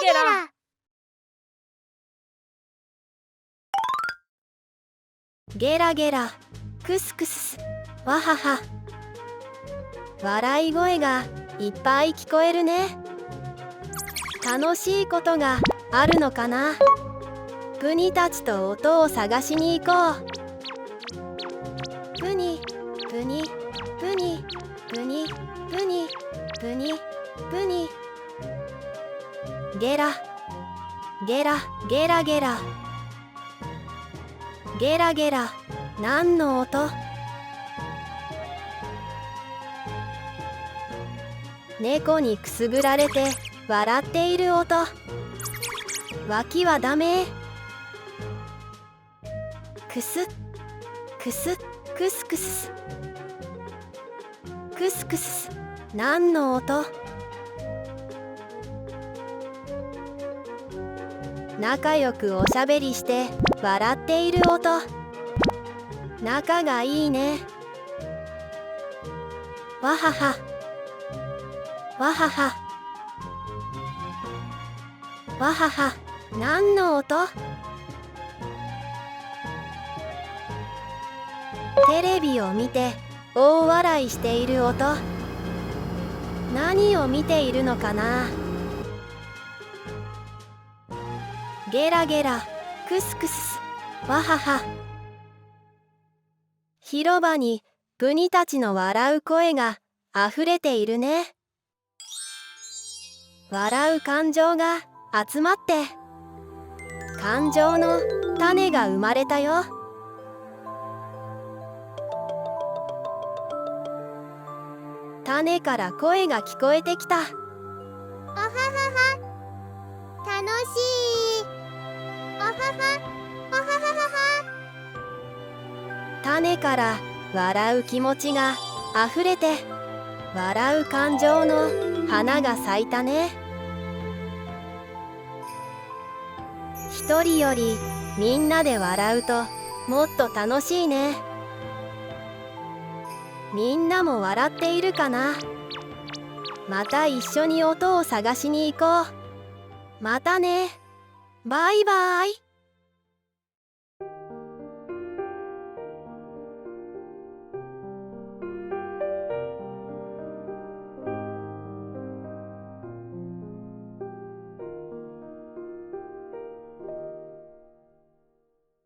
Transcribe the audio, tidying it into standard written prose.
ゲラ。ゲラゲラ、クスクス、わはは。笑い声がいっぱい聞こえるね。楽しいことがあるのかな。プニたちと音を探しに行こう。プニ、プニ、プニ、プニ、プニ、プニ、プニ。ゲラ、ゲラ、ゲラゲラ。ゲラゲラ、何の音？猫にくすぐられて笑っている音。脇はダメ。くす、くす、くすくす。くすくす、何の音？仲良くおしゃべりして笑っている音。仲がいいね。わはは。わはは。わはは。何の音？テレビを見て大笑いしている音。何を見ているのかな。ゲラゲラ、クスクス、わはは。広場にプニたちの笑う声があふれているね。笑う感情が集まって感情の種が生まれたよ。種から声が聞こえてきた。おははは。楽しい。おはは、おはははは。種から笑う気持ちがあふれて笑う感情の花が咲いたね。一人よりみんなで笑うともっと楽しいね。みんなも笑っているかな。また一緒に音を探しに行こう。またね。バイバイ。